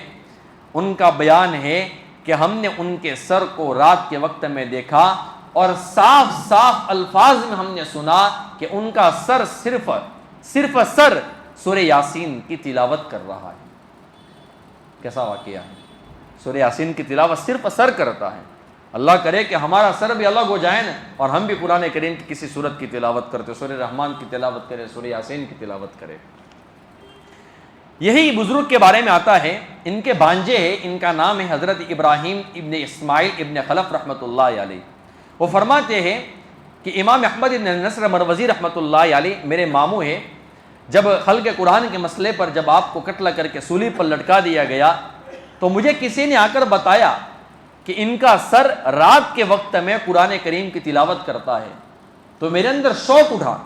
ان کا بیان ہے کہ ہم نے ان کے سر کو رات کے وقت میں دیکھا اور صاف صاف الفاظ میں ہم نے سنا کہ ان کا سر صرف سر سورہ یاسین کی تلاوت کر رہا ہے۔ کیسا واقعہ ہے؟ سورہ یاسین کی تلاوت صرف سر کرتا ہے۔ اللہ کرے کہ ہمارا سر بھی الگ ہو جائے نا اور ہم بھی قرآن کریم کی کسی سورت کی تلاوت کرتے، سورہ رحمان کی تلاوت کرے، سورہ یاسین کی تلاوت کرے۔ یہی بزرگ کے بارے میں آتا ہے، ان کے بھانجے ہیں، ان کا نام ہے حضرت ابراہیم ابن اسماعیل ابن خلف رحمۃ اللہ علیہ۔ وہ فرماتے ہیں کہ امام احمد ابن نصر مروزی رحمۃ اللہ علیہ میرے ماموں ہیں۔ جب خلق قرآن کے مسئلے پر جب آپ کو قتل کر کے سولی پر لٹکا دیا گیا تو مجھے کسی نے آ کر بتایا کہ ان کا سر رات کے وقت میں قرآن کریم کی تلاوت کرتا ہے۔ تو میرے اندر شوق اٹھا،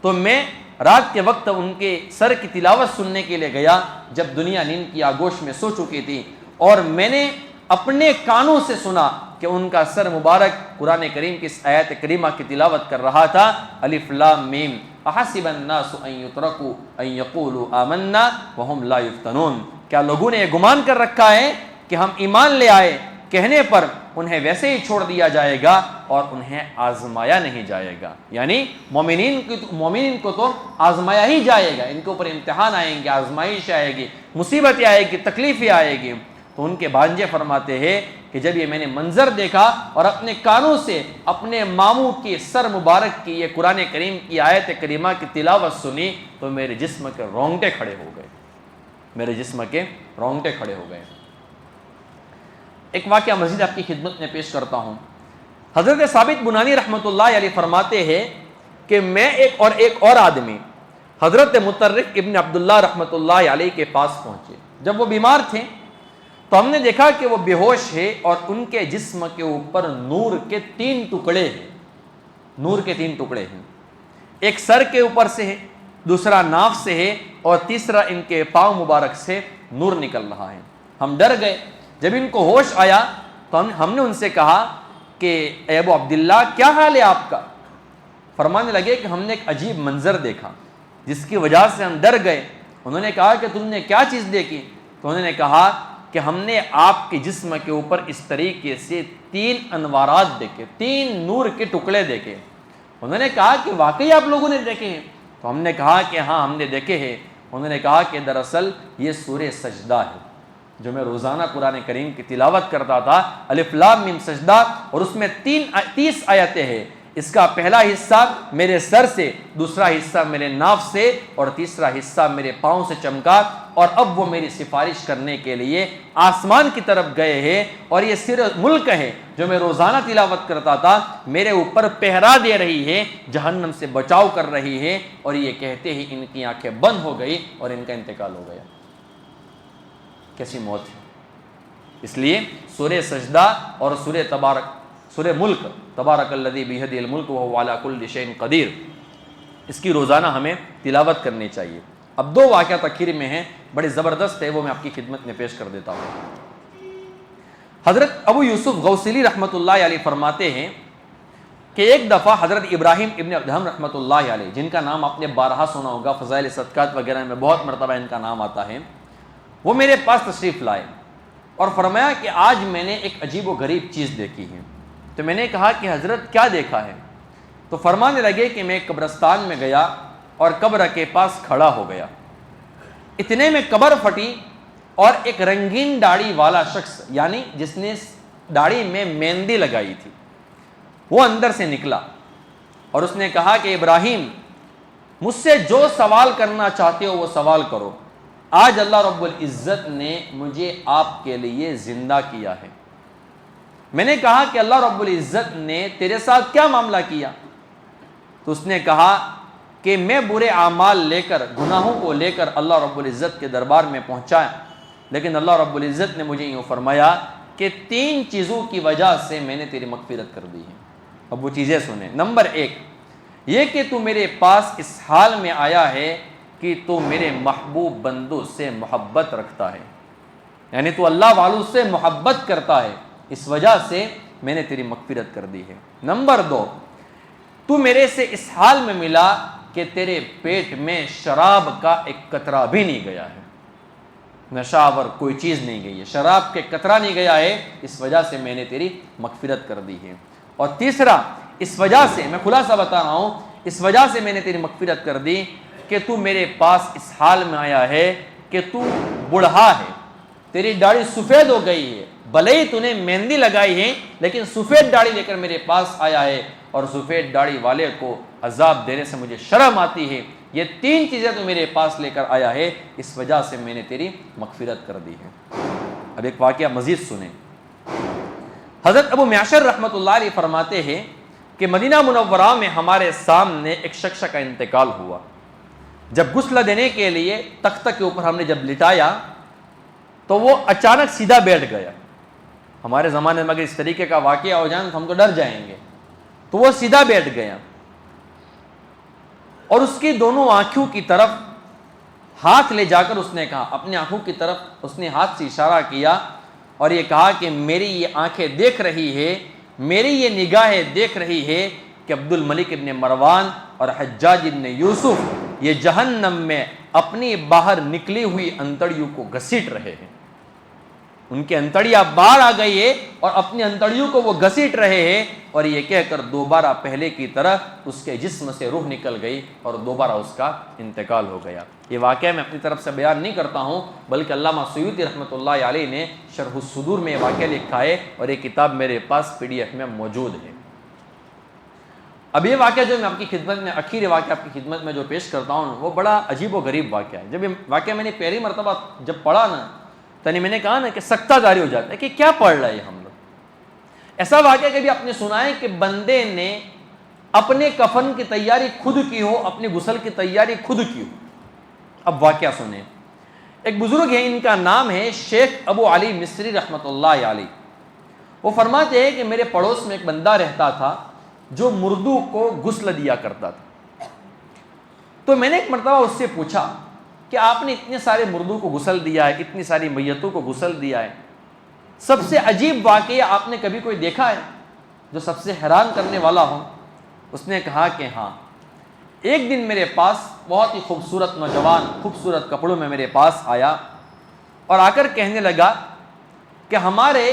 تو میں رات کے وقت ان کے سر کی تلاوت سننے کے لیے گیا جب دنیا نیند کی آگوش میں سو چکی تھی، اور میں نے اپنے کانوں سے سنا کہ ان کا سر مبارک قرآن کریم کی اس آیت کریمہ کی تلاوت کر رہا تھا، الف لام میم احسب الناس ان یترکوا ان یقولوا آمنا وهم لا یفتنون۔ کیا لوگوں نے یہ گمان کر رکھا ہے کہ ہم ایمان لے آئے کہنے پر انہیں ویسے ہی چھوڑ دیا جائے گا اور انہیں آزمایا نہیں جائے گا؟ یعنی مومنین کو تو آزمایا ہی جائے گا، ان کے اوپر امتحان آئیں گے، آزمائش آئے گی، مصیبتیں آئے گی، تکلیفیں آئے گی۔ تو ان کے بھانجے فرماتے ہیں کہ جب یہ میں نے منظر دیکھا اور اپنے کانوں سے اپنے ماموں کے سر مبارک کی یہ قرآن کریم کی آیت کریمہ کی تلاوت سنی تو میرے جسم کے رونگٹے کھڑے ہو گئے، میرے جسم کے رونگٹے کھڑے ہو گئے۔ ایک واقعہ مزید آپ کی خدمت میں پیش کرتا ہوں۔ حضرت ثابت بنانی رحمۃ اللہ علیہ فرماتے ہیں کہ میں ایک اور آدمی حضرت مطرف ابن عبداللہ رحمۃ اللہ علیہ کے پاس پہنچے۔ جب وہ بیمار تھے تو ہم نے دیکھا کہ وہ بے ہوش ہے اور ان کے جسم کے اوپر نور کے 3 ٹکڑے ہیں، نور کے 3 ٹکڑے ہیں، ایک سر کے اوپر سے ہے، دوسرا ناف سے ہے، اور تیسرا ان کے پاؤں مبارک سے نور نکل رہا ہے۔ ہم ڈر گئے۔ جب ان کو ہوش آیا تو ہم نے ان سے کہا کہ اے ابو عبداللہ کیا حال ہے آپ کا؟ فرمانے لگے کہ ہم نے ایک عجیب منظر دیکھا جس کی وجہ سے ہم ڈر گئے۔ انہوں نے کہا کہ تم نے کیا چیز دیکھی؟ تو انہوں نے کہا کہ ہم نے آپ کے جسم کے اوپر اس طریقے سے 3 انوارات دیکھے، 3 نور کے ٹکڑے دیکھے۔ انہوں نے کہا کہ واقعی آپ لوگوں نے دیکھے ہیں؟ تو ہم نے کہا کہ ہاں ہم نے دیکھے ہیں۔ انہوں نے کہا کہ دراصل یہ سورہ سجدہ ہے جو میں روزانہ قرآن کریم کی تلاوت کرتا تھا، الف لام میم سجدہ، اور اس میں 30 آیتیں ہیں۔ اس کا پہلا حصہ میرے سر سے، دوسرا حصہ میرے ناف سے، اور تیسرا حصہ میرے پاؤں سے چمکا، اور اب وہ میری سفارش کرنے کے لیے آسمان کی طرف گئے ہیں، اور یہ صرف ملک ہے جو میں روزانہ تلاوت کرتا تھا میرے اوپر پہرا دے رہی ہے، جہنم سے بچاؤ کر رہی ہے، اور یہ کہتے ہی ان کی آنکھیں بند ہو گئی اور ان کا انتقال ہو گیا۔ کیسی موت ہے! اس لیے سورہ سجدہ اور سورہ ملک، تبارک الذی بیدہ الملک وہو علی کل شیء قدیر، اس کی روزانہ ہمیں تلاوت کرنی چاہیے۔ اب 2 واقعات اخیر میں ہیں، بڑے زبردست ہے، وہ میں آپ کی خدمت میں پیش کر دیتا ہوں۔ حضرت ابو یوسف غوثلی رحمۃ اللہ علیہ فرماتے ہیں کہ ایک دفعہ حضرت ابراہیم ابن ادہم رحمۃ اللہ علیہ، جن کا نام آپ نے بارہا سنا ہوگا، فضائل صدقات وغیرہ میں بہت مرتبہ ان کا نام آتا ہے، وہ میرے پاس تشریف لائے اور فرمایا کہ آج میں نے ایک عجیب و غریب چیز دیکھی ہے۔ تو میں نے کہا کہ حضرت کیا دیکھا ہے؟ تو فرمانے لگے کہ میں قبرستان میں گیا اور قبر کے پاس کھڑا ہو گیا، اتنے میں قبر پھٹی اور ایک رنگین داڑھی والا شخص، یعنی جس نے داڑھی میں مہندی لگائی تھی، وہ اندر سے نکلا اور اس نے کہا کہ ابراہیم، مجھ سے جو سوال کرنا چاہتے ہو وہ سوال کرو، آج اللہ رب العزت نے مجھے آپ کے لیے زندہ کیا ہے۔ میں نے کہا کہ اللہ رب العزت نے تیرے ساتھ کیا معاملہ کیا؟ تو اس نے کہا کہ میں برے اعمال لے کر، گناہوں کو لے کر اللہ رب العزت کے دربار میں پہنچا، لیکن اللہ رب العزت نے مجھے یوں فرمایا کہ 3 چیزوں کی وجہ سے میں نے تیری مغفرت کر دی ہے۔ اب وہ چیزیں سنیں۔ نمبر 1 یہ کہ تو میرے پاس اس حال میں آیا ہے کہ تو میرے محبوب بندوں سے محبت رکھتا ہے، یعنی تو اللہ والوں سے محبت کرتا ہے، اس وجہ سے میں نے تیری مغفرت کر دی ہے۔ نمبر 2 تو میرے سے اس حال میں ملا کہ تیرے پیٹ میں شراب کا ایک قطرہ بھی نہیں گیا ہے، نشہ آور کوئی چیز نہیں گئی ہے، شراب کے قطرہ نہیں گیا ہے، اس وجہ سے میں نے تیری مغفرت کر دی ہے۔ اور تیسرا، اس وجہ سے میں خلاصہ بتا رہا ہوں، اس وجہ سے میں نے تیری مغفرت کر دی کہ تو میرے پاس اس حال میں آیا ہے کہ تو بوڑھا ہے، تیری داڑھی سفید ہو گئی ہے، بھلے ہی تو نے مہندی لگائی ہے لیکن سفید داڑھی لے کر میرے پاس آیا ہے، اور سفید داڑھی والے کو عذاب دینے سے مجھے شرم آتی ہے۔ یہ 3 چیزیں تو میرے پاس لے کر آیا ہے، اس وجہ سے میں نے تیری مغفرت کر دی ہے۔ اب ایک واقعہ مزید سنیں۔ حضرت ابو معشر رحمۃ اللہ علیہ فرماتے ہیں کہ مدینہ منورہ میں ہمارے سامنے ایک شخص کا انتقال ہوا۔ جب غسل دینے کے لیے تختہ کے اوپر ہم نے جب لٹایا تو وہ اچانک سیدھا بیٹھ گیا۔ ہمارے زمانے میں اگر اس طریقے کا واقعہ ہو جائے تو ہم تو ڈر جائیں گے۔ تو وہ سیدھا بیٹھ گیا اور اس کی دونوں آنکھوں کی طرف ہاتھ لے جا کر اس نے کہا، اپنی آنکھوں کی طرف اس نے ہاتھ سے اشارہ کیا اور یہ کہا کہ میری یہ آنکھیں دیکھ رہی ہے، میری یہ نگاہیں دیکھ رہی ہے کہ عبد الملک ابن مروان اور حجاج ابن یوسف یہ جہنم میں اپنی باہر نکلی ہوئی انتڑیوں کو گھسیٹ رہے ہیں۔ ان کی انتڑیاں باہر آ گئی ہے اور اپنی انتڑیوں کو وہ گھسیٹ رہے ہیں، اور یہ کہہ کر دوبارہ پہلے کی طرح اس کے جسم سے روح نکل گئی اور دوبارہ اس کا انتقال ہو گیا۔ یہ واقعہ میں اپنی طرف سے بیان نہیں کرتا ہوں، بلکہ علامہ سیوطی رحمۃ اللہ علیہ نے شرح الصدور میں یہ واقعہ لکھا ہے، اور یہ کتاب میرے پاس PDF میں موجود ہے۔ اب یہ واقعہ جو میں آپ کی خدمت میں آخری واقعہ آپ کی خدمت میں جو پیش کرتا ہوں وہ بڑا عجیب و غریب واقعہ ہے. جب یہ واقعہ میں نے پہلی مرتبہ جب پڑھا نا تو میں نے کہا نا کہ سکتہ جاری ہو جاتا ہے کہ کیا پڑھ رہا ہے ہم لوگ. ایسا واقعہ کبھی آپ نے سنا ہے کہ بندے نے اپنے کفن کی تیاری خود کی ہو, اپنے غسل کی تیاری خود کی ہو؟ اب واقعہ سنیں. ایک بزرگ ہے, ان کا نام ہے شیخ ابو علی مصری رحمۃ اللہ علیہ. وہ فرماتے ہیں کہ میرے پڑوس میں ایک بندہ رہتا تھا جو مردوں کو غسل دیا کرتا تھا. تو میں نے ایک مرتبہ اس سے پوچھا کہ آپ نے اتنے سارے مردوں کو غسل دیا ہے, اتنی ساری میتوں کو غسل دیا ہے, سب سے عجیب واقعہ آپ نے کبھی کوئی دیکھا ہے جو سب سے حیران کرنے والا ہو؟ اس نے کہا کہ ہاں, ایک دن میرے پاس بہت ہی خوبصورت نوجوان خوبصورت کپڑوں میں میرے پاس آیا اور آ کر کہنے لگا کہ ہمارے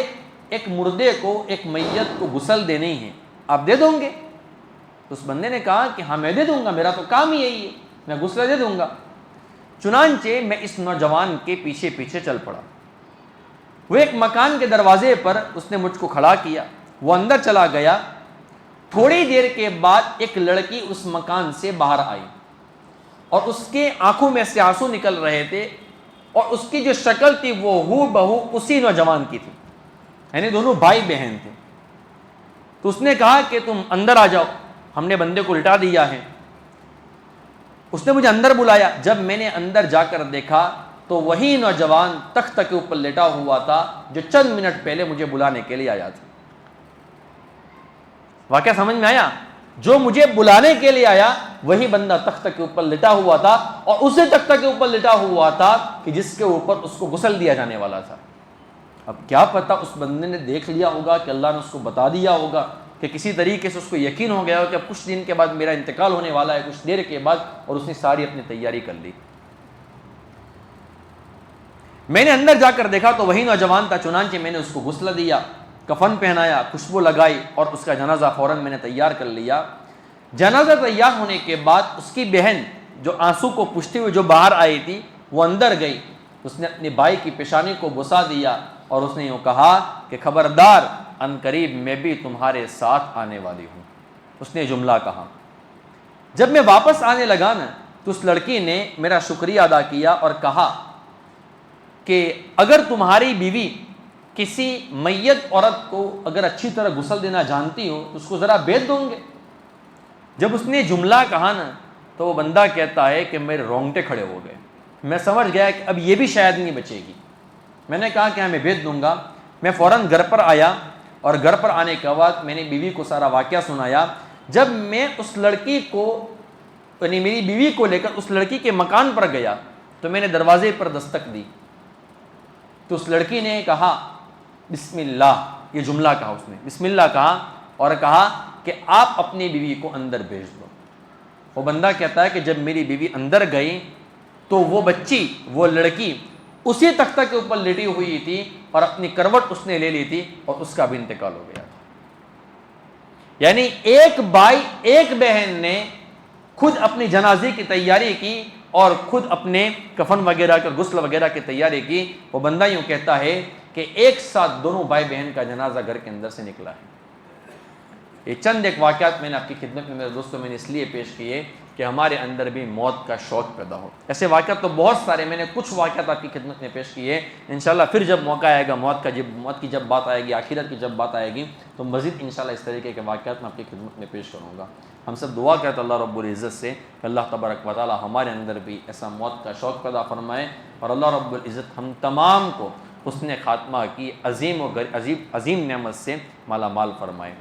ایک مردے کو, ایک میت کو غسل دینی ہے, آپ دے دیں گے؟ تو اس بندے نے کہا کہ ہاں میں دے دوں گا, میرا تو کام ہی یہی ہے, میں غسل دے دوں گا. چنانچہ میں اس نوجوان کے پیچھے پیچھے چل پڑا. وہ ایک مکان کے دروازے پر اس نے مجھ کو کھڑا کیا, وہ اندر چلا گیا. تھوڑی دیر کے بعد ایک لڑکی اس مکان سے باہر آئی اور اس کے آنکھوں میں سے آنسو نکل رہے تھے اور اس کی جو شکل تھی وہ ہو بہو اسی نوجوان کی تھی, یعنی دونوں بھائی بہن تھے. تو اس نے کہا کہ تم اندر آ جاؤ, ہم نے بندے کو لٹا دیا ہے. اس نے مجھے اندر بلایا. جب میں نے اندر جا کر دیکھا تو وہی نوجوان تخت کے اوپر لیٹا ہوا تھا جو چند منٹ پہلے مجھے بلانے کے لیے آیا تھا. واقعہ سمجھ میں آیا؟ جو مجھے بلانے کے لیے آیا وہی بندہ تخت کے اوپر لٹا ہوا تھا اور اسی تخت کے اوپر لٹا ہوا تھا کہ جس کے اوپر اس کو غسل دیا جانے والا تھا. اب کیا پتہ اس بندے نے دیکھ لیا ہوگا کہ اللہ نے اس کو بتا دیا ہوگا کہ کسی طریقے سے اس کو یقین ہو گیا ہو کہ اب کچھ دن کے بعد میرا انتقال ہونے والا ہے, کچھ دیر کے بعد, اور اس نے ساری اپنی تیاری کر لی. میں نے اندر جا کر دیکھا تو وہی نوجوان تھا. چنانچہ میں نے اس کو غسل دیا, کفن پہنایا, خوشبو لگائی اور اس کا جنازہ فوراً میں نے تیار کر لیا. جنازہ تیار ہونے کے بعد اس کی بہن جو آنسو کو پوچھتے ہوئے جو باہر آئی تھی وہ اندر گئی. اس نے اپنے بھائی کی پیشانی کو بوسہ دیا اور اس نے یوں کہا کہ خبردار, ان قریب میں بھی تمہارے ساتھ آنے والی ہوں. اس نے جملہ کہا. جب میں واپس آنے لگا نا تو اس لڑکی نے میرا شکریہ ادا کیا اور کہا کہ اگر تمہاری بیوی کسی میت عورت کو اگر اچھی طرح غسل دینا جانتی ہو تو اس کو ذرا بھیج دوں گے. جب اس نے جملہ کہا نا تو وہ بندہ کہتا ہے کہ میرے رونگٹے کھڑے ہو گئے. میں سمجھ گیا کہ اب یہ بھی شاید نہیں بچے گی. میں نے کہا کہ ہاں میں بھیج دوں گا. میں فوراً گھر پر آیا اور گھر پر آنے کے بعد میں نے بیوی کو سارا واقعہ سنایا. جب میں اس لڑکی کو یعنی میری بیوی کو لے کر اس لڑکی کے مکان پر گیا تو میں نے دروازے پر دستک دی تو اس لڑکی نے کہا بسم اللہ, یہ جملہ کہا اس نے, بسم اللہ کہا اور کہا کہ آپ اپنی بیوی کو اندر بھیج دو. وہ بندہ کہتا ہے کہ جب میری بیوی اندر گئی تو وہ بچی, وہ لڑکی اسی تختہ کے اوپر لیٹی ہوئی تھی اور اپنی کروٹ اس نے لے لی تھی اور اس کا بھی انتقال ہو گیا تھا. یعنی ایک بھائی ایک بہن نے خود اپنی جنازے کی تیاری کی اور خود اپنے کفن وغیرہ کا غسل وغیرہ کی تیاری کی. وہ بندہ یوں کہتا ہے کہ ایک ساتھ دونوں بھائی بہن کا جنازہ گھر کے اندر سے نکلا ہے. یہ چند ایک واقعات میں نے آپ کی خدمت میں میرے دوستوں میں نے اس لیے پیش کیے کہ ہمارے اندر بھی موت کا شوق پیدا ہو. ایسے واقعات تو بہت سارے, میں نے کچھ واقعات آپ کی خدمت میں پیش کیے. انشاءاللہ پھر جب موقع آئے گا موت کی جب بات آئے گی, آخرت کی جب بات آئے گی تو مزید انشاءاللہ اس طریقے کے واقعات میں آپ کی خدمت میں پیش کروں گا. ہم سب دعا کرتے اللہ رب العزت سے کہ اللہ تبارک و تعالی ہمارے اندر بھی ایسا موت کا شوق پیدا فرمائے اور اللہ رب العزت ہم تمام کو حسن خاتمہ کی عظیم نعمت سے مالا مال فرمائے.